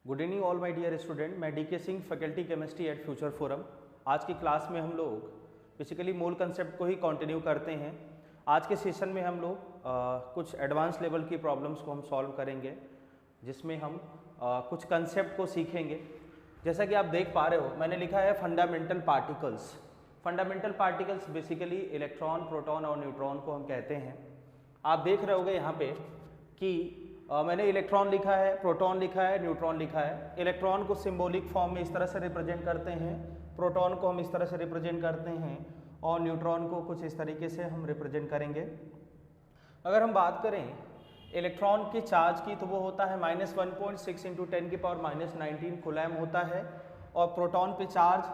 Good evening all my dear student. मैं DK Singh, faculty chemistry at future forum. आज की class में हम लोग बेसिकली मोल कंसेप्ट को ही कंटिन्यू करते हैं। आज के सेशन में हम लोग कुछ एडवांस लेवल की प्रॉब्लम्स को हम सॉल्व करेंगे, जिसमें हम कुछ कंसेप्ट को सीखेंगे। जैसा कि आप देख पा रहे हो, मैंने लिखा है fundamental particles. Fundamental particles basically electron, proton और न्यूट्रॉन को हम कहते हैं। आप देख रहे होगे यहाँ पे कि मैंने इलेक्ट्रॉन लिखा है, प्रोटॉन लिखा है, न्यूट्रॉन लिखा है। इलेक्ट्रॉन को सिंबॉलिक फॉर्म में इस तरह से रिप्रेजेंट करते हैं, प्रोटॉन को हम इस तरह से रिप्रेजेंट करते हैं और न्यूट्रॉन को कुछ इस तरीके से हम रिप्रेजेंट करेंगे। अगर हम बात करें इलेक्ट्रॉन के चार्ज की, तो वो होता है -1.6 × 10⁻⁻19 कूलम होता है, और प्रोटॉन पे चार्ज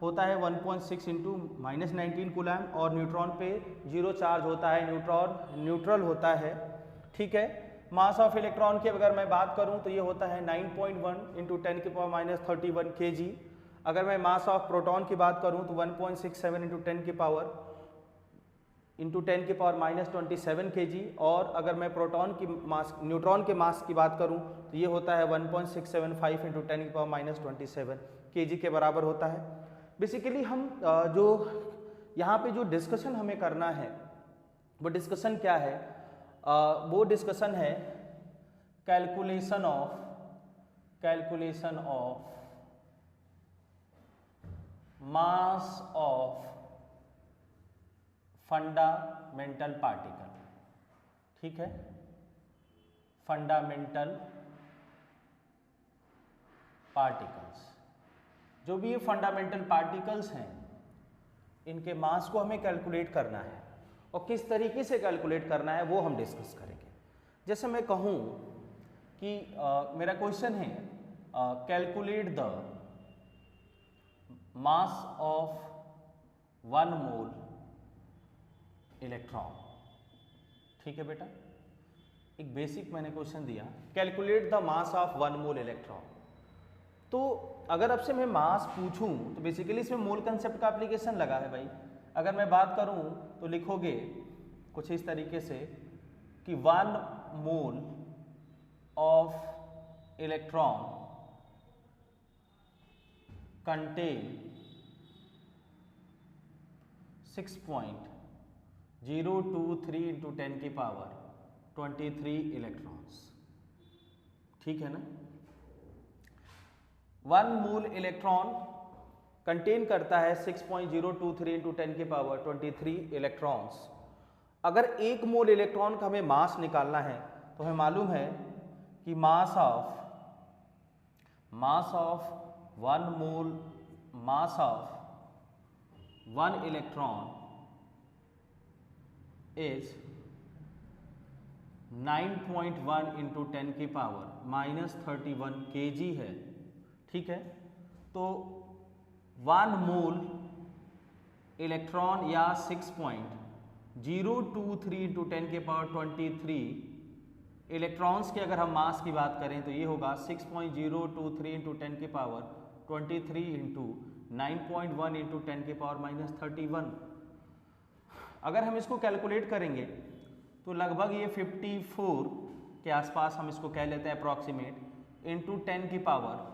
होता है 1.6 × -19 कूलम, और न्यूट्रॉन पे 0 चार्ज होता है, न्यूट्रॉन न्यूट्रल होता है। ठीक है। मास ऑफ इलेक्ट्रॉन की अगर मैं बात करूं तो ये होता है 9.1 × 10⁻31 kg। अगर मैं मास ऑफ प्रोटॉन की बात करूं तो 1.67 × 10⁻27 kg। और अगर मैं प्रोटॉन की मास, न्यूट्रॉन के मास की बात करूं तो ये होता है 1.675 × 10⁻27 kg के बराबर होता है। बेसिकली हम जो यहाँ पे जो डिस्कशन हमें करना है वो डिस्कशन क्या है? वो डिस्कशन है calculation of mass of fundamental particle. ठीक है, फंडामेंटल पार्टिकल्स। जो भी ये फंडामेंटल पार्टिकल्स हैं, इनके मास को हमें कैलकुलेट करना है, और किस तरीके से कैलकुलेट करना है वो हम डिस्कस करेंगे। जैसे मैं कहूँ कि मेरा क्वेश्चन है calculate the mass of 1 mole electron. ठीक है बेटा, एक बेसिक मैंने क्वेश्चन दिया, calculate the mass of 1 mole electron. तो अगर आपसे मैं मास पूछूं तो बेसिकली इसमें मोल कंसेप्ट का एप्लीकेशन लगा है भाई। अगर मैं बात करूं तो लिखोगे कुछ इस तरीके से कि 1 mole of electron contain 6.023 × 10⁻23 electrons. ठीक है ना। 1 मोल इलेक्ट्रॉन कंटेन करता है 6.023 × 10⁻23 इलेक्ट्रॉन्स। अगर 1 मोल इलेक्ट्रॉन का हमें मास निकालना है तो हमें मालूम है कि mass of 1 mole, mass of 1 electron is 9.1 × 10⁻31 kg है। ठीक है। तो 1 मोल इलेक्ट्रॉन या 6.023 × 10⁻23 इलेक्ट्रॉन्स के अगर हम मास की बात करें तो ये होगा 6.023 × 10⁻23 × 9.1 × 10⁻31। अगर हम इसको कैलकुलेट करेंगे तो लगभग ये 54 के आसपास हम इसको कह लेते हैं अप्रॉक्सीमेट, × 10 की पावर।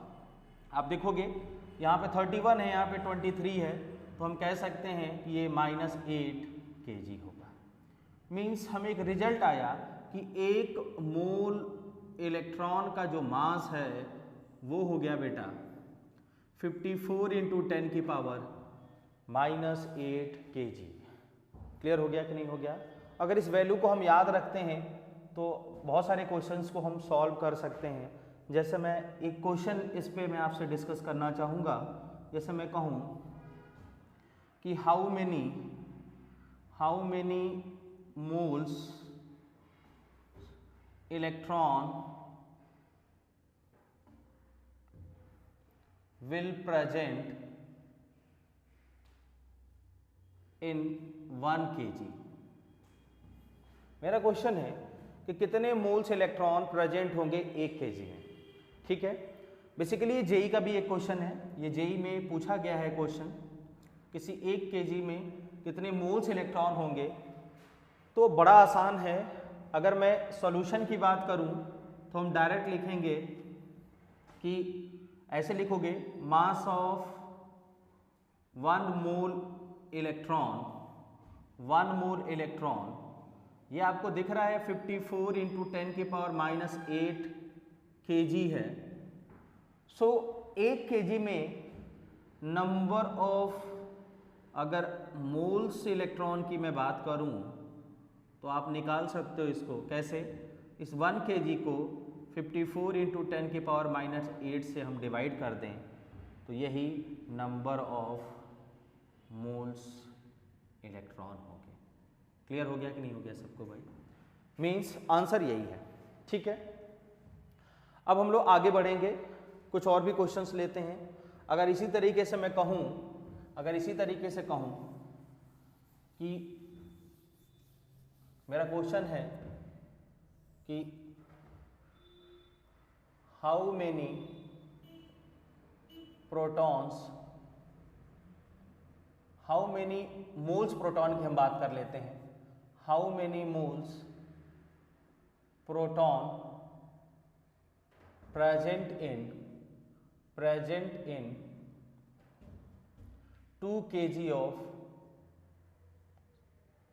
आप देखोगे यहाँ पे 31 है, यहाँ पे 23 है, तो हम कह सकते हैं कि ये -8 kg होगा। मीन्स हमें एक रिजल्ट आया कि 1 मोल इलेक्ट्रॉन का जो मास है वो हो गया बेटा 54 × 10 की पावर -8 kg। क्लियर हो गया कि नहीं हो गया? अगर इस वैल्यू को हम याद रखते हैं तो बहुत सारे क्वेश्चंस को हम सॉल्व कर सकते हैं। जैसे मैं एक क्वेश्चन इस पे मैं आपसे डिस्कस करना चाहूँगा। जैसे मैं कहूँ कि how many moles electron will present in 1 kg। मेरा क्वेश्चन है कि कितने मोल्स इलेक्ट्रॉन प्रेजेंट होंगे 1 kg में। ठीक है। बेसिकली ये जेई का भी एक क्वेश्चन है, ये जेई में पूछा गया है क्वेश्चन, किसी 1 kg में कितने मोल्स इलेक्ट्रॉन होंगे। तो बड़ा आसान है, अगर मैं सॉल्यूशन की बात करूं तो हम डायरेक्ट लिखेंगे कि ऐसे लिखोगे मास ऑफ 1 मोल इलेक्ट्रॉन, ये आपको दिख रहा है 54 इंटू 10 की पावर -8 kg है। सो 1 kg में नंबर ऑफ, अगर मोल्स इलेक्ट्रॉन की मैं बात करूं तो आप निकाल सकते हो इसको कैसे, इस 1 kg को 54 इंटू 10 की पावर -8 से हम डिवाइड कर दें तो यही नंबर ऑफ मोल्स इलेक्ट्रॉन हो गए। क्लियर हो गया कि नहीं हो गया सबको भाई? मीन्स आंसर यही है। ठीक है, अब हम लोग आगे बढ़ेंगे, कुछ और भी क्वेश्चंस लेते हैं। अगर इसी तरीके से मैं कहूँ, कि मेरा क्वेश्चन है कि हाउ मेनी मोल्स प्रोटॉन की हम बात कर लेते हैं। How many moles proton present in 2 kg of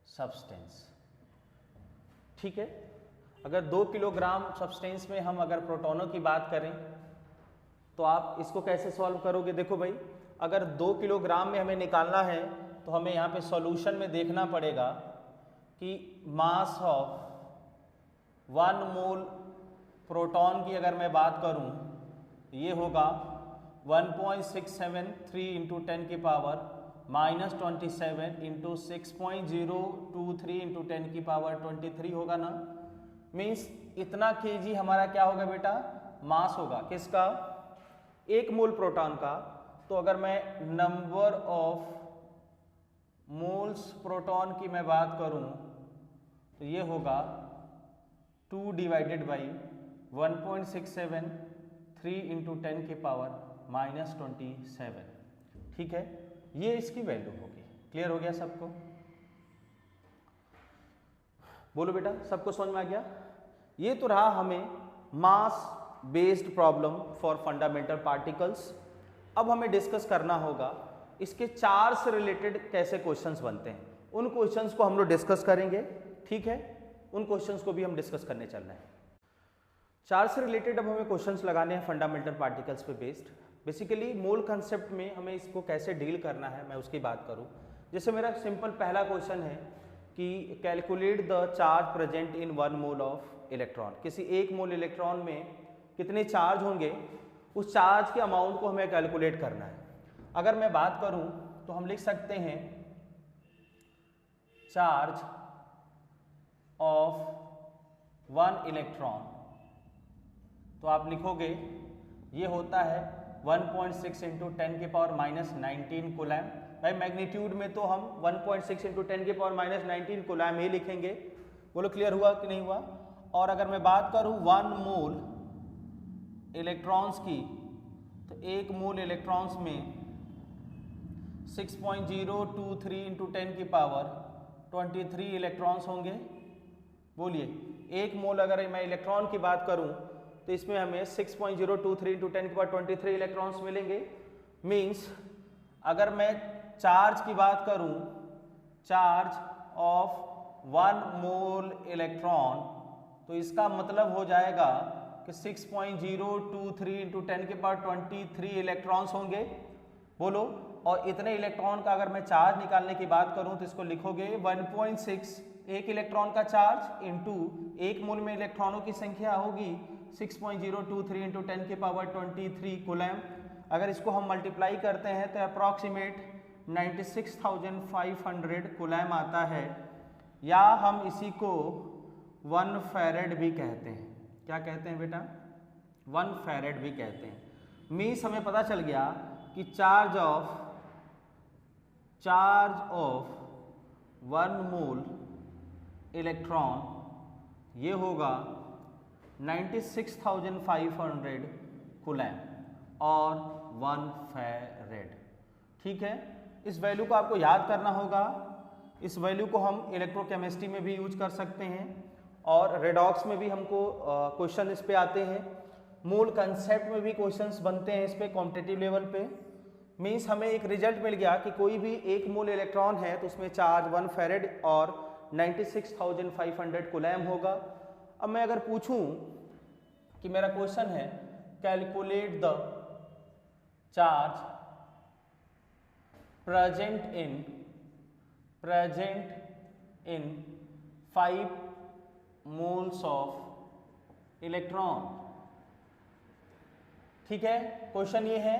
substance. ठीक है, अगर 2 किलोग्राम सब्सटेंस में हम अगर प्रोटॉनों की बात करें तो आप इसको कैसे सॉल्व करोगे? देखो भाई, अगर 2 किलोग्राम में हमें निकालना है तो हमें यहाँ पे सॉल्यूशन में देखना पड़ेगा कि मास ऑफ 1 मोल प्रोटॉन की अगर मैं बात करूँ ये होगा 1.673 इंटू 10 की पावर -27 इंटू 6.023 इंटू 10 की पावर 23 होगा ना। मीन्स इतना kg हमारा क्या होगा बेटा? मास होगा। किसका? 1 मोल प्रोटॉन का। तो अगर मैं नंबर ऑफ मोल्स प्रोटॉन की मैं बात करूं तो ये होगा 2 डिवाइडेड बाई 1.673 इंटू 10 की पावर -27। ठीक है, ये इसकी वैल्यू होगी। क्लियर हो गया सबको? बोलो बेटा, सबको समझ में आ गया? ये तो रहा हमें मास based problem for fundamental particles. अब हमें डिस्कस करना होगा इसके चार्ज से रिलेटेड कैसे क्वेश्चंस बनते हैं, उन क्वेश्चंस को हम लोग डिस्कस करेंगे। ठीक है, उन क्वेश्चंस को भी हम डिस्कस करने चल रहे हैं। चार्ज से रिलेटेड अब हमें क्वेश्चंस लगाने हैं फंडामेंटल पार्टिकल्स पे बेस्ड। बेसिकली मोल कंसेप्ट में हमें इसको कैसे डील करना है मैं उसकी बात करूं। जैसे मेरा सिंपल पहला क्वेश्चन है कि calculate the charge present in 1 mole of electron. किसी 1 मोल इलेक्ट्रॉन में कितने चार्ज होंगे, उस चार्ज के अमाउंट को हमें कैलकुलेट करना है। अगर मैं बात करूं तो हम लिख सकते हैं चार्ज ऑफ 1 इलेक्ट्रॉन, तो आप लिखोगे ये होता है 1.6 इंटू 10 की पावर -19 कूलम। भाई मैग्नीट्यूड में तो हम 1.6 इंटू 10 की पावर -19 कूलम ही लिखेंगे। बोलो क्लियर हुआ कि नहीं हुआ? और अगर मैं बात करूं 1 मोल इलेक्ट्रॉन्स की, तो 1 मोल इलेक्ट्रॉन्स में 6.023 इंटू 10 की पावर 23 इलेक्ट्रॉन्स होंगे। बोलिए, 1 मोल अगर मैं इलेक्ट्रॉन की बात करूं तो इसमें हमें 6.023 इंटू 10 की पावर 23 इलेक्ट्रॉन्स मिलेंगे। मीन्स अगर मैं चार्ज की बात करूं, चार्ज ऑफ 1 मोल इलेक्ट्रॉन, तो इसका मतलब हो जाएगा कि 6.023 इंटू 10 की पावर 23 इलेक्ट्रॉन्स होंगे। बोलो, और इतने इलेक्ट्रॉन का अगर मैं चार्ज निकालने की बात करूं तो इसको लिखोगे 1.6 एक इलेक्ट्रॉन का चार्ज इंटू 1 मोल में इलेक्ट्रॉनों की संख्या होगी 6.023 इंटू 10 की पावर 23 कूलम। अगर इसको हम मल्टीप्लाई करते हैं तो अप्रॉक्सीमेट 96,500 कूलम आता है, या हम इसी को 1 फैरेड भी कहते हैं। क्या कहते हैं बेटा? 1 फैरेड भी कहते हैं। मीन्स हमें पता चल गया कि चार्ज ऑफ 1 मोल इलेक्ट्रॉन ये होगा 96,500 कूलम और 1 फैरेड। ठीक है, इस वैल्यू को आपको याद करना होगा। इस वैल्यू को हम इलेक्ट्रोकेमिस्ट्री में भी यूज कर सकते हैं और रेडॉक्स में भी हमको क्वेश्चन इस पे आते हैं। मोल कंसेप्ट में भी क्वेश्चंस बनते हैं इस पे कॉम्पिटिटिव लेवल पे। मीन्स हमें एक रिजल्ट मिल गया कि कोई भी 1 मोल इलेक्ट्रॉन है तो उसमें चार्ज 1 फैरेड और 96,500 कूलम्ब होगा। अब मैं अगर पूछूं कि मेरा क्वेश्चन है calculate the charge present in 5 moles of electron. ठीक है, क्वेश्चन ये है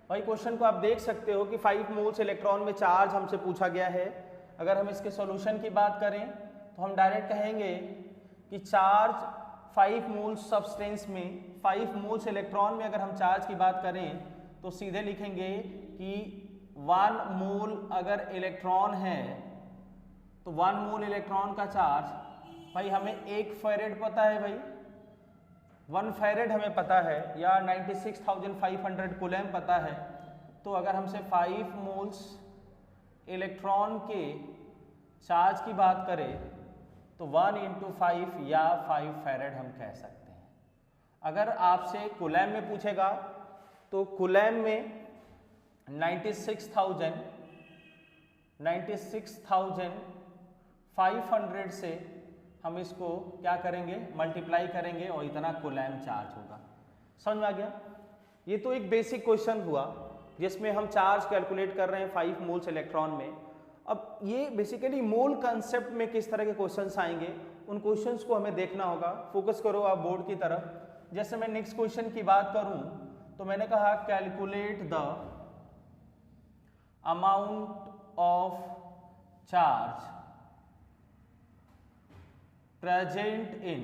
भाई। क्वेश्चन को आप देख सकते हो कि 5 मोल्स इलेक्ट्रॉन में चार्ज हमसे पूछा गया है। अगर हम इसके सॉल्यूशन की बात करें तो हम डायरेक्ट कहेंगे कि चार्ज 5 मोल्स सब्सटेंस में 5 मोल्स इलेक्ट्रॉन में अगर हम चार्ज की बात करें तो सीधे लिखेंगे कि 1 मोल अगर इलेक्ट्रॉन है तो 1 मोल इलेक्ट्रॉन का चार्ज भाई हमें 1 फैरेड पता है भाई, 1 फैरेड हमें पता है या 96,500 कूलम्ब पता है। तो अगर हमसे 5 मोल्स इलेक्ट्रॉन के चार्ज की बात करें तो 1 × 5 या 5 फैरेड हम कह सकते हैं। अगर आपसे कूलम्ब में पूछेगा तो कूलम्ब में 96,500 से हम इसको क्या करेंगे, मल्टीप्लाई करेंगे और इतना कूलम्ब चार्ज होगा। समझ में आ गया? ये तो एक बेसिक क्वेश्चन हुआ जिसमें हम चार्ज कैलकुलेट कर रहे हैं 5 मोल्स इलेक्ट्रॉन में। अब ये बेसिकली मोल कंसेप्ट में किस तरह के क्वेश्चंस आएंगे उन क्वेश्चंस को हमें देखना होगा। फोकस करो आप बोर्ड की तरफ। जैसे मैं नेक्स्ट क्वेश्चन की बात करूं तो मैंने कहा calculate the amount of charge present in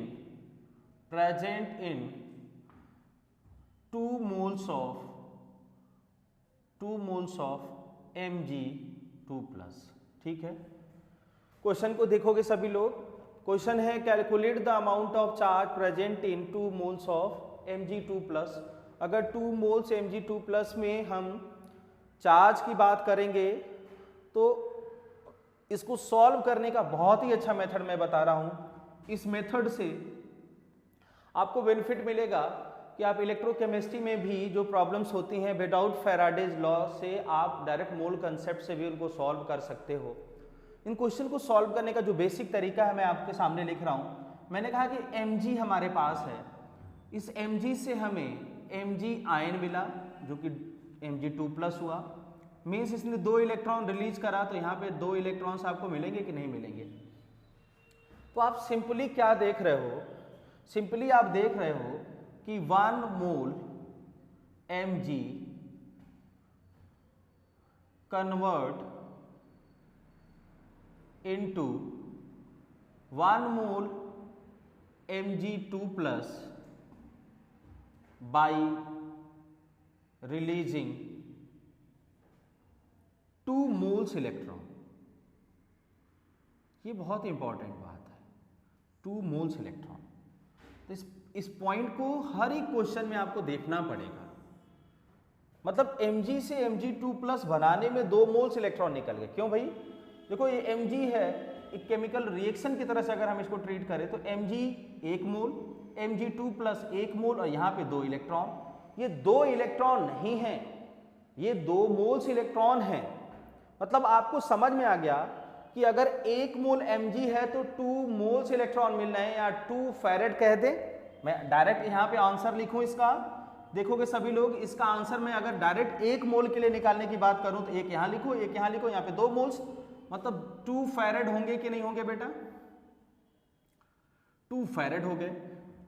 2 moles of Mg2+। ठीक है, क्वेश्चन को देखोगे सभी लोग। क्वेश्चन है calculate the amount of charge present in 2 moles of Mg2+। अगर 2 मोल्स Mg2+ में हम चार्ज की बात करेंगे तो इसको सॉल्व करने का बहुत ही अच्छा मेथड मैं बता रहा हूं। इस मेथड से आपको बेनिफिट मिलेगा कि आप इलेक्ट्रोकेमिस्ट्री में भी जो प्रॉब्लम्स होती हैं विदाउट फैराडेज लॉ से आप डायरेक्ट मोल कंसेप्ट से भी उनको सॉल्व कर सकते हो। इन क्वेश्चन को सॉल्व करने का जो बेसिक तरीका है मैं आपके सामने लिख रहा हूं। मैंने कहा कि Mg हमारे पास है, इस Mg से हमें Mg आयन मिला जो कि Mg2+ हुआ। मीन्स इसने 2 इलेक्ट्रॉन रिलीज करा तो यहाँ पे 2 इलेक्ट्रॉन्स आपको मिलेंगे कि नहीं मिलेंगे। तो आप सिंपली क्या देख रहे हो, सिंपली आप देख रहे हो कि 1 मोल Mg कन्वर्ट इनटू 1 मोल Mg2+ bye releasing 2 moles electron. ये बहुत इंपॉर्टेंट बात है, 2 मोल्स इलेक्ट्रॉन। तो इस पॉइंट को हर एक क्वेश्चन में आपको देखना पड़ेगा। मतलब Mg से Mg2+ बनाने में 2 मोल्स इलेक्ट्रॉन निकल गए। क्यों भाई? देखो ये Mg है, एक केमिकल रिएक्शन की तरह से अगर हम इसको ट्रीट करें तो Mg 1 मोल, Mg2+ 1 मोल और यहाँ पे 2 इलेक्ट्रॉन। ये 2 इलेक्ट्रॉन नहीं हैं, ये 2 मोल्स इलेक्ट्रॉन हैं। मतलब आपको समझ में आ गया कि अगर 1 मोल Mg है तो 2 मोल्स इलेक्ट्रॉन मिल रहे हैं या 2 फैरेड कह दे। मैं डायरेक्ट यहाँ पे आंसर लिखूं इसका, देखोगे सभी लोग इसका आंसर मैं अगर डायरेक्ट 1 मोल के लिए निकालने की बात करूं तो 1 यहाँ लिखो, 1 यहाँ लिखो, यहाँ पे 2 मोल्स, मतलब 2 फैरेड होंगे कि नहीं होंगे बेटा? 2 फैरेड हो गए।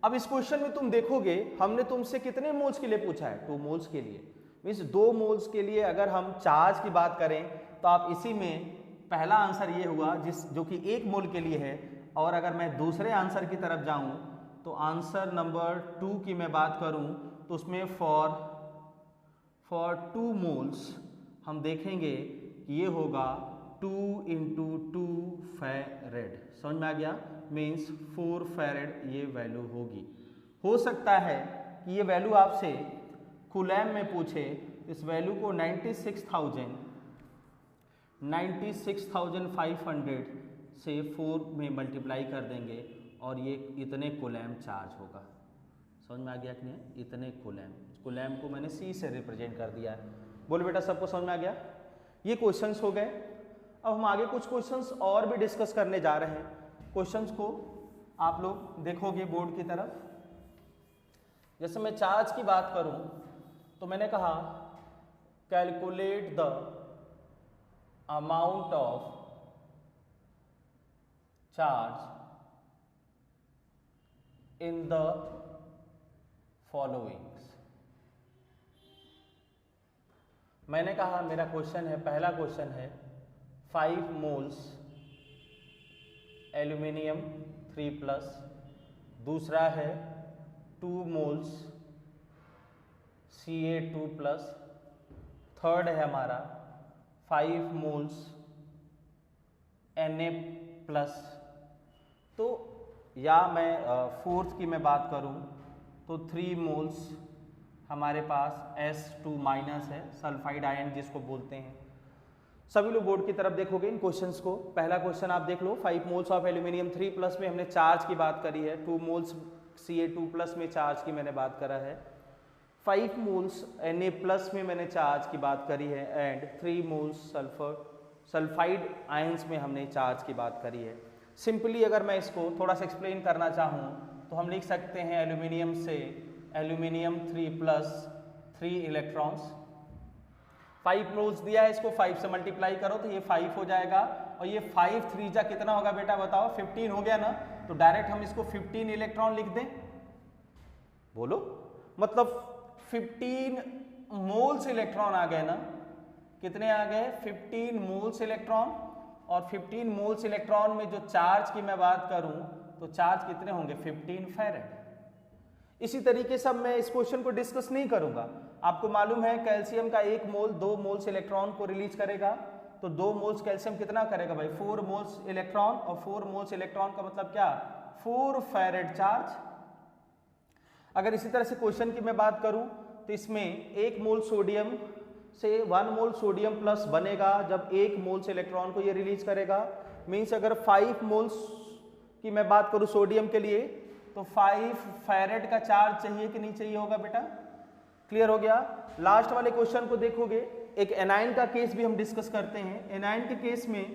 अब इस क्वेश्चन में तुम देखोगे हमने तुमसे कितने मोल्स के लिए पूछा है? 2 मोल्स के लिए। मीन्स 2 मोल्स के लिए अगर हम चार्ज की बात करें तो आप इसी में पहला आंसर ये हुआ जो कि 1 मोल के लिए है। और अगर मैं दूसरे आंसर की तरफ जाऊं तो आंसर नंबर 2 की मैं बात करूं तो उसमें फॉर 2 मोल्स हम देखेंगे कि ये होगा 2 × 2 फैरेड। समझ में आ गया? मीन्स 4 फैरेड ये वैल्यू होगी। हो सकता है कि ये वैल्यू आपसे कूलम्ब में पूछे, इस वैल्यू को 96,500 से 4 में मल्टीप्लाई कर देंगे और ये इतने कूलम्ब चार्ज होगा। समझ में आ गया कि नहीं? इतने कूलैम्ब को मैंने C से रिप्रेजेंट कर दिया है। बोलो बेटा, सबको समझ में आ गया? ये क्वेश्चंस हो गए। अब हम आगे कुछ क्वेश्चंस और भी डिस्कस करने जा रहे हैं। क्वेश्चंस को आप लोग देखोगे बोर्ड की तरफ। जैसे मैं चार्ज की बात करूं तो मैंने कहा calculate the amount of charge in the followings. मैंने कहा मेरा क्वेश्चन है, पहला क्वेश्चन है 5 मोल्स एल्यूमिनियम 3+, दूसरा है 2 मोल्स Ca2+, थर्ड है हमारा 5 मोल्स Na+। तो या मैं फोर्थ की मैं बात करूं तो 3 मोल्स हमारे पास S2- है, सल्फाइड आयन जिसको बोलते हैं। सभी लोग बोर्ड की तरफ देखोगे इन क्वेश्चंस को। पहला क्वेश्चन आप देख लो, 5 मोल्स ऑफ एल्यूमिनियम 3+ में हमने चार्ज की बात करी है, 2 मोल्स Ca2+ में चार्ज की मैंने बात करा है, 5 मोल्स Na+ में मैंने चार्ज की बात करी है एंड 3 मोल्स सल्फाइड आयंस में हमने चार्ज की बात करी है। सिंपली अगर मैं इसको थोड़ा सा एक्सप्लेन करना चाहूँ तो हम लिख सकते हैं एल्यूमिनियम से एल्यूमिनियम 3+, 3 इलेक्ट्रॉन्स, 5 मोल्स दिया है, इसको 5 से मल्टीप्लाई करो तो ये 5 हो जाएगा और ये 5 3 जा कितना होगा बेटा बताओ? 15 हो गया ना। तो डायरेक्ट हम इसको 15 इलेक्ट्रॉन लिख दें। बोलो, मतलब 15 मोल्स इलेक्ट्रॉन आ गए ना। कितने आ गए? 15 मोल्स इलेक्ट्रॉन। और 15 मोल्स इलेक्ट्रॉन में जो चार्ज की मैं बात करूं तो चार्ज कितने होंगे? 15 फैरेड। इसी तरीके से मैं इस क्वेश्चन को डिस्कस नहीं करूंगा। आपको मालूम है कैल्शियम का 1 मोल 2 मोल्स इलेक्ट्रॉन को रिलीज करेगा, तो 2 मोल्स कैल्शियम कितना करेगा भाई? 4 मोल्स इलेक्ट्रॉन, और 4 मोल्स इलेक्ट्रॉन का मतलब क्या? 4 फैरेड चार्ज। अगर इसी तरह से क्वेश्चन की मैं बात करूं तो इसमें 1 मोल सोडियम से 1 मोल सोडियम प्लस बनेगा जब 1 मोल्स इलेक्ट्रॉन को ये रिलीज करेगा। मीन्स अगर 5 मोल्स की मैं बात करूं सोडियम के लिए तो 5 फैरेड का चार्ज चाहिए कि नहीं चाहिए होगा बेटा? क्लियर हो गया? लास्ट वाले क्वेश्चन को देखोगे, एक एनाइन का केस भी हम डिस्कस करते हैं। एनाइन के केस में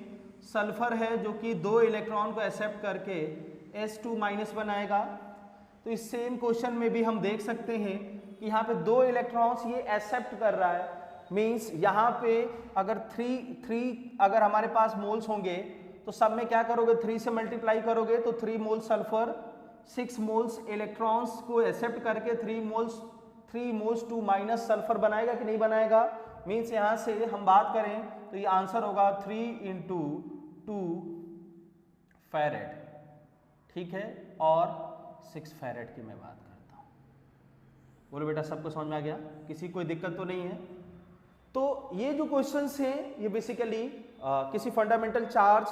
सल्फर है जो कि 2 इलेक्ट्रॉन को एक्सेप्ट करके S2- बनाएगा। तो इस सेम क्वेश्चन में भी हम देख सकते हैं कि यहाँ पे 2 इलेक्ट्रॉन्स ये एक्सेप्ट कर रहा है। मीन्स यहाँ पे अगर 3 अगर हमारे पास मोल्स होंगे तो सब में क्या करोगे? 3 से मल्टीप्लाई करोगे तो 3 मोल्स सल्फर 6 मोल्स इलेक्ट्रॉन्स को एक्सेप्ट करके 3 मोल्स 2- सल्फर बनाएगा कि नहीं बनाएगा? मीन्स यहाँ से हम बात करें तो ये आंसर होगा 3 × 2 फैरेड, ठीक है, और 6 फैरेड की मैं बात करता हूँ। बोलो बेटा, सबको समझ में आ गया? किसी कोई दिक्कत तो नहीं है? तो ये जो क्वेश्चंस हैं ये बेसिकली किसी फंडामेंटल चार्ज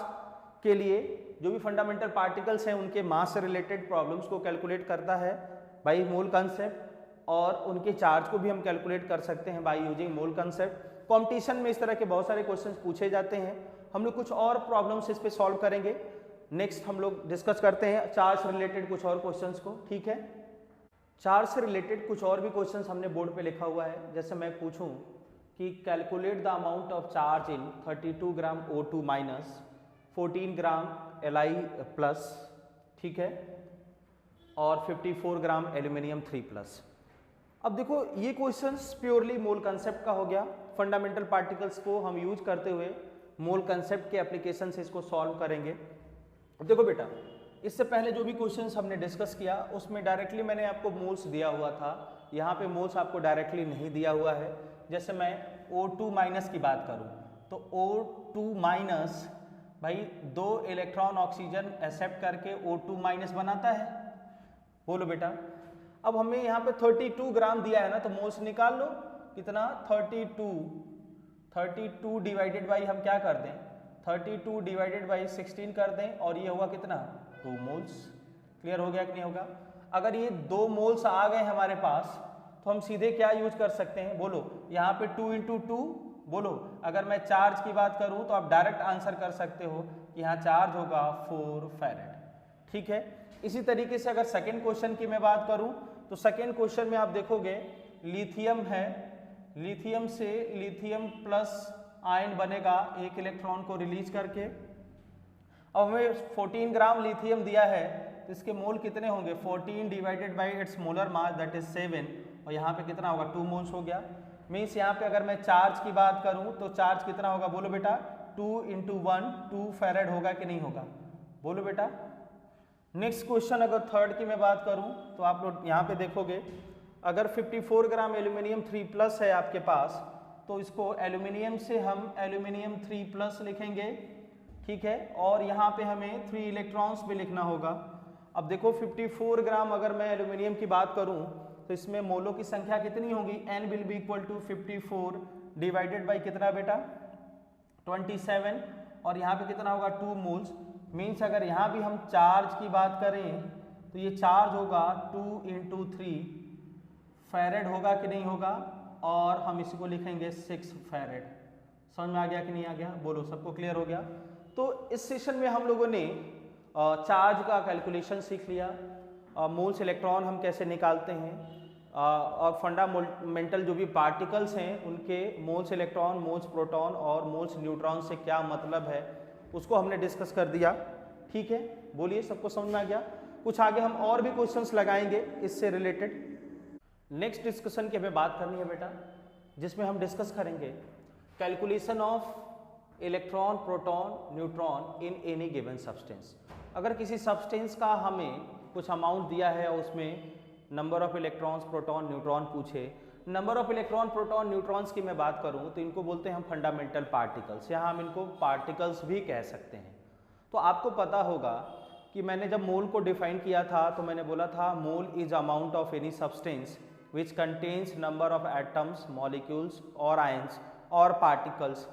के लिए जो भी फंडामेंटल पार्टिकल्स हैं उनके मास से रिलेटेड प्रॉब्लम्स को कैलकुलेट करता है बाय मोल कंसेप्ट, और उनके चार्ज को भी हम कैलकुलेट कर सकते हैं by using mole concept. Competition में इस तरह के बहुत सारे क्वेश्चंस पूछे जाते हैं। हम लोग कुछ और प्रॉब्लम्स इस पे सॉल्व करेंगे। नेक्स्ट हम लोग डिस्कस करते हैं चार्ज से रिलेटेड कुछ और क्वेश्चंस को, ठीक है? चार्ज से रिलेटेड कुछ और भी क्वेश्चंस हमने बोर्ड पे लिखा हुआ है। जैसे मैं पूछूं कि calculate the amount of charge in 32 gram O2-, 14 gram Li+, ठीक है, और 54 ग्राम एल्यूमिनियम 3+। अब देखो ये क्वेश्चंस प्योरली मोल कंसेप्ट का हो गया। फंडामेंटल पार्टिकल्स को हम यूज करते हुए मोल कंसेप्ट के एप्लीकेशन से इसको सॉल्व करेंगे। देखो बेटा, इससे पहले जो भी क्वेश्चंस हमने डिस्कस किया उसमें डायरेक्टली मैंने आपको मोल्स दिया हुआ था। यहाँ पे मोल्स आपको डायरेक्टली नहीं दिया हुआ है। जैसे मैं O2- की बात करूँ तो O2- भाई 2 इलेक्ट्रॉन ऑक्सीजन एक्सेप्ट करके O2- बनाता है। बोलो बेटा, अब हमें यहाँ पे 32 ग्राम दिया है ना, तो मोल्स निकाल लो। कितना? 32 डिवाइडेड बाई हम क्या कर दें? 32 डिवाइडेड बाई 16 कर दें, और ये हुआ कितना? 2 मोल्स। क्लियर हो गया कि नहीं होगा? अगर ये 2 मोल्स आ गए हमारे पास तो हम सीधे क्या यूज कर सकते हैं? बोलो, यहाँ पे 2 × 2। बोलो, अगर मैं चार्ज की बात करूँ तो आप डायरेक्ट आंसर कर सकते हो कि यहाँ चार्ज होगा 4 फैरेड, ठीक है। इसी तरीके से अगर सेकेंड क्वेश्चन की मैं बात करूँ तो सेकेंड क्वेश्चन में आप देखोगे लिथियम है, लिथियम से लिथियम प्लस आयन बनेगा एक इलेक्ट्रॉन को रिलीज करके। अब हमें 14 ग्राम लिथियम दिया है तो इसके मोल कितने होंगे, 14 divided by its molar mass that is 7, और यहाँ पे कितना होगा 2 मोल्स हो गया। मीन्स यहाँ पे अगर मैं चार्ज की बात करूँ तो चार्ज कितना होगा, बोलो बेटा 2 × 1 2 फैरेड होगा कि नहीं होगा, बोलो बेटा। नेक्स्ट क्वेश्चन अगर थर्ड की मैं बात करूँ तो आप लोग यहाँ पे देखोगे अगर 54 ग्राम एल्यूमिनियम 3+ है आपके पास, तो इसको एल्यूमिनियम से हम एल्यूमिनियम 3+ लिखेंगे, ठीक है, और यहाँ पे हमें 3 इलेक्ट्रॉन्स भी लिखना होगा। अब देखो 54 ग्राम अगर मैं एल्यूमिनियम की बात करूँ तो इसमें मोलों की संख्या कितनी होगी, n will be equal to 54 divided by कितना बेटा 27, और यहाँ पे कितना होगा 2 मोल्स। मीन्स अगर यहाँ भी हम चार्ज की बात करें तो ये चार्ज होगा 2 × 3 फैरेड होगा कि नहीं होगा, और हम इसी को लिखेंगे 6 फैरेड। समझ में आ गया कि नहीं आ गया, बोलो सबको क्लियर हो गया। तो इस सेशन में हम लोगों ने चार्ज का कैलकुलेशन सीख लिया, मोल्स इलेक्ट्रॉन हम कैसे निकालते हैं, और फंडामेंटल जो भी पार्टिकल्स हैं उनके मोल्स इलेक्ट्रॉन, मोल्स प्रोटॉन और मोल्स न्यूट्रॉन से क्या मतलब है उसको हमने डिस्कस कर दिया, ठीक है। बोलिए सबको समझ में आ गया। कुछ आगे हम और भी क्वेश्चंस लगाएंगे इससे रिलेटेड। नेक्स्ट डिस्कशन की हमें बात करनी है बेटा, जिसमें हम डिस्कस करेंगे calculation of electron, proton, neutron in any given substance. अगर किसी सब्सटेंस का हमें कुछ अमाउंट दिया है और उसमें number of electrons, protons, neutrons पूछे, number of electron, proton, neutrons की मैं बात करूं तो इनको बोलते हैं हम फंडामेंटल पार्टिकल्स, या हम इनको पार्टिकल्स भी कह सकते हैं। तो आपको पता होगा कि मैंने जब मोल को डिफाइन किया था तो मैंने बोला था mole is amount of any substance which contains number of atoms, molecules और आयंस और पार्टिकल्स।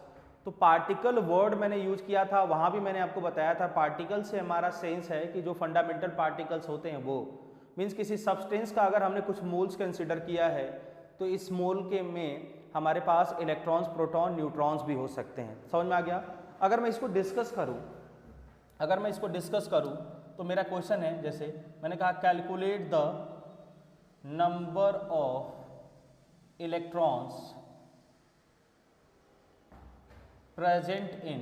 तो पार्टिकल वर्ड मैंने यूज किया था, वहाँ भी मैंने आपको बताया था पार्टिकल से हमारा सेंस है कि जो फंडामेंटल पार्टिकल्स होते हैं वो मीन्स किसी सब्सटेंस का अगर हमने कुछ मोल्स कंसिडर किया है तो इस मोल के में हमारे पास इलेक्ट्रॉन्स, प्रोटॉन, न्यूट्रॉन्स भी हो सकते हैं। समझ में आ गया। अगर मैं इसको डिस्कस करूं तो मेरा क्वेश्चन है, जैसे मैंने कहा calculate the number of electrons present in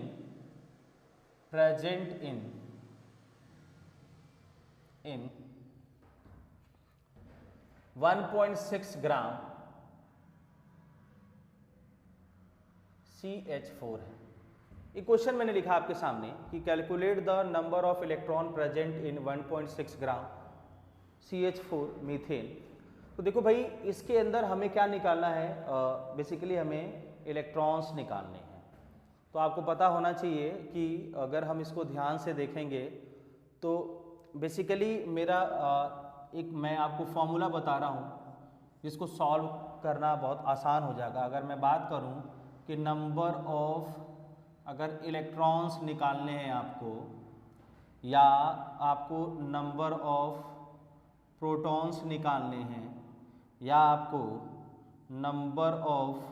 1.6 gram CH4 है। एक क्वेश्चन मैंने लिखा आपके सामने कि calculate the number of electron present in 1.6 gram CH4 methane. तो देखो भाई इसके अंदर हमें क्या निकालना है, बेसिकली हमें इलेक्ट्रॉन्स निकालने हैं। तो आपको पता होना चाहिए कि अगर हम इसको ध्यान से देखेंगे तो बेसिकली मेरा मैं आपको फॉर्मूला बता रहा हूँ जिसको सॉल्व करना बहुत आसान हो जाएगा। अगर मैं बात करूँ कि नंबर ऑफ अगर इलेक्ट्रॉन्स निकालने हैं आपको, या आपको नंबर ऑफ प्रोटॉन्स निकालने हैं, या आपको नंबर ऑफ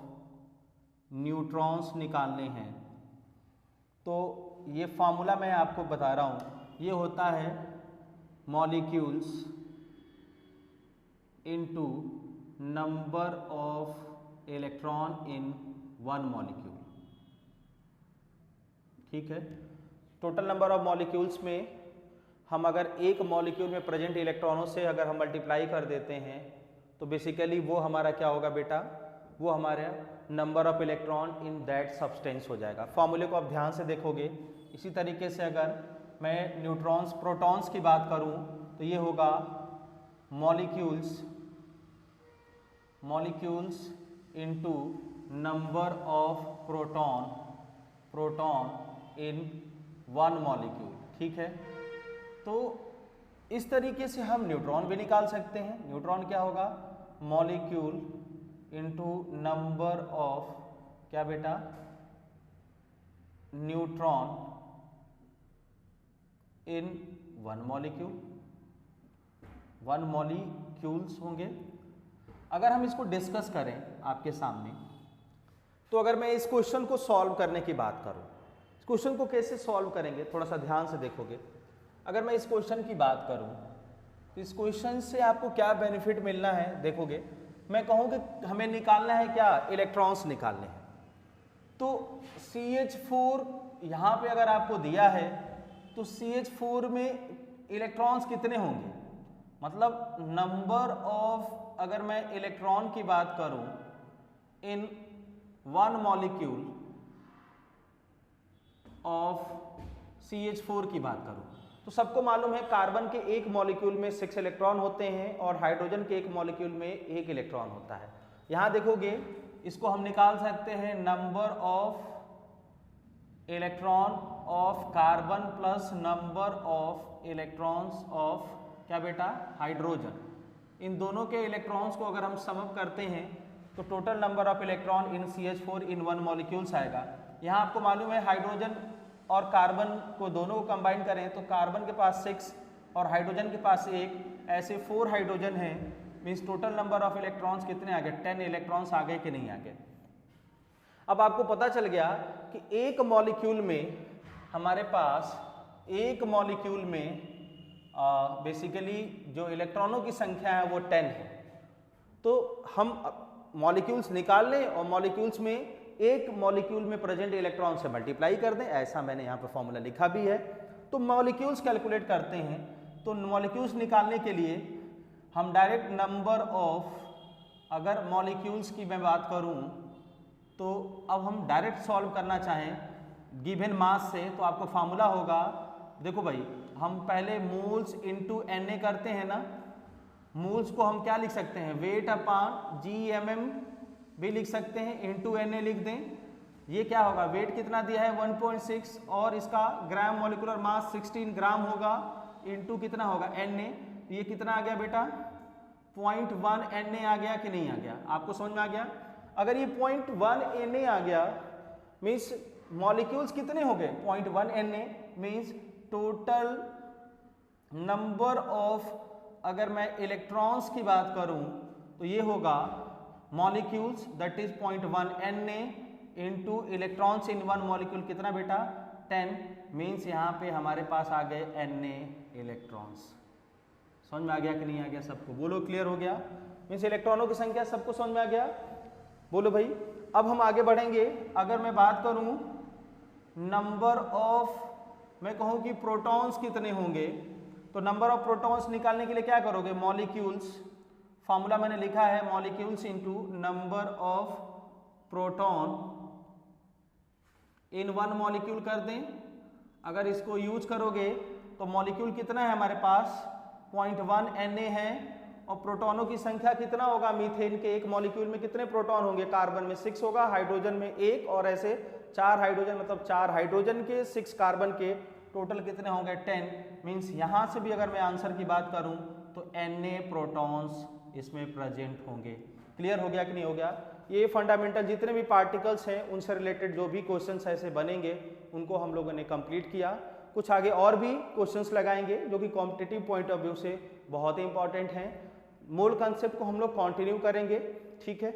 न्यूट्रॉन्स निकालने हैं, तो ये फार्मूला मैं आपको बता रहा हूँ। ये होता है molecules into number of electron in one molecule, ठीक है। टोटल नंबर ऑफ मॉलिक्यूल्स में हम अगर एक मॉलिक्यूल में प्रेजेंट इलेक्ट्रॉनों से अगर हम मल्टीप्लाई कर देते हैं तो बेसिकली वो हमारा क्या होगा बेटा, वो हमारा number of electron in that substance हो जाएगा। फॉर्मूले को आप ध्यान से देखोगे। इसी तरीके से अगर मैं न्यूट्रॉन्स, प्रोटॉन्स की बात करूं तो ये होगा molecules into number of proton in one molecule, ठीक है। तो इस तरीके से हम न्यूट्रॉन भी निकाल सकते हैं। न्यूट्रॉन क्या होगा, मॉलिक्यूल इनटू नंबर ऑफ क्या बेटा, न्यूट्रॉन इन वन मॉलिक्यूल्स होंगे। अगर हम इसको डिस्कस करें आपके सामने, तो अगर मैं इस क्वेश्चन को सॉल्व करने की बात करूं, इस क्वेश्चन को कैसे सॉल्व करेंगे थोड़ा सा ध्यान से देखोगे। अगर मैं इस क्वेश्चन की बात करूं इस क्वेश्चन से आपको क्या बेनिफिट मिलना है देखोगे, मैं कहूँ कि हमें निकालना है क्या, इलेक्ट्रॉन्स निकालने हैं। तो CH4 यहाँ पे अगर आपको दिया है तो CH4 में इलेक्ट्रॉन्स कितने होंगे, मतलब नंबर ऑफ, अगर मैं इलेक्ट्रॉन की बात करूं in one molecule of CH4 की बात करूं तो सबको मालूम है कार्बन के एक मॉलिक्यूल में 6 इलेक्ट्रॉन होते हैं और हाइड्रोजन के एक मॉलिक्यूल में 1 इलेक्ट्रॉन होता है। यहां देखोगे इसको हम निकाल सकते हैं number of electron of carbon plus number of electrons of क्या बेटा, हाइड्रोजन। इन दोनों के इलेक्ट्रॉन्स को अगर हम सम अप करते हैं तो total number of electron in CH4 in one molecules आएगा। यहाँ आपको मालूम है हाइड्रोजन और कार्बन को दोनों को कंबाइन करें तो कार्बन के पास 6 और हाइड्रोजन के पास 1, ऐसे 4 हाइड्रोजन हैं, means total number of electrons कितने आ गए, 10 इलेक्ट्रॉन्स आ गए कि नहीं आ गए। अब आपको पता चल गया कि एक मॉलिक्यूल में हमारे पास, एक मॉलिक्यूल में बेसिकली जो इलेक्ट्रॉनों की संख्या है वो 10 है। तो हम मॉलिक्यूल्स निकाल लें और मॉलिक्यूल्स में एक मॉलिक्यूल में प्रेजेंट इलेक्ट्रॉन से मल्टीप्लाई कर दें, ऐसा मैंने यहाँ पे फॉर्मूला लिखा भी है। तो मॉलिक्यूल्स कैलकुलेट करते हैं, तो मॉलिक्यूल्स निकालने के लिए हम डायरेक्ट नंबर ऑफ, अगर मॉलिक्यूल्स की मैं बात करूँ तो अब हम डायरेक्ट सॉल्व करना चाहें गिवन मास से तो आपको फार्मूला होगा, देखो भाई हम पहले मोल्स इनटू Na करते हैं ना, मोल्स को हम क्या लिख सकते हैं, वेट अपान GMM भी लिख सकते हैं, इनटू Na लिख दें। ये क्या होगा, वेट कितना दिया है 1.6 और इसका ग्राम मॉलिक्यूलर मास 16 ग्राम होगा, इनटू कितना होगा Na, ये कितना आ गया बेटा 0.1 Na आ गया कि नहीं आ गया, आपको समझ में आ गया। अगर ये 0.1 Na आ गया मीन्स मॉलिक्यूल्स कितने हो गए 0.1 Na, means total number of, अगर मैं इलेक्ट्रॉन्स की बात करूं तो ये होगा molecules that is 0.1 Na into electrons in one molecule कितना बेटा 10, मीन्स यहाँ पे हमारे पास आ गए Na इलेक्ट्रॉन्स। समझ में आ गया कि नहीं आ गया सबको, बोलो क्लियर हो गया, मीन्स इलेक्ट्रॉनों की संख्या सबको समझ में आ गया, बोलो भाई। अब हम आगे बढ़ेंगे, अगर मैं बात करूं नंबर ऑफ, मैं कहूं कि प्रोटॉन्स कितने होंगे, तो नंबर ऑफ प्रोटॉन्स निकालने के लिए क्या करोगे, मॉलिक्यूल्स, फार्मूला मैंने लिखा है molecules into number of proton in one molecule कर दें। अगर इसको यूज करोगे तो मॉलिक्यूल कितना है हमारे पास 0.1 Na है और प्रोटॉनों की संख्या कितना होगा, मीथेन के एक मॉलिक्यूल में कितने प्रोटॉन होंगे, कार्बन में 6 होगा, हाइड्रोजन में 1 और ऐसे 4 हाइड्रोजन, मतलब 4 हाइड्रोजन के 6 कार्बन के, टोटल कितने होंगे 10, मीन्स यहाँ से भी अगर मैं आंसर की बात करूँ तो Na प्रोटॉन्स इसमें प्रेजेंट होंगे। क्लियर हो गया कि नहीं हो गया। ये फंडामेंटल जितने भी पार्टिकल्स हैं उनसे रिलेटेड जो भी क्वेश्चंस ऐसे बनेंगे उनको हम लोगों ने कंप्लीट किया। कुछ आगे और भी क्वेश्चंस लगाएंगे जो कि कॉम्पिटिटिव पॉइंट ऑफ व्यू से बहुत ही इंपॉर्टेंट हैं। मूल कंसेप्ट को हम लोग कंटिन्यू करेंगे, ठीक है।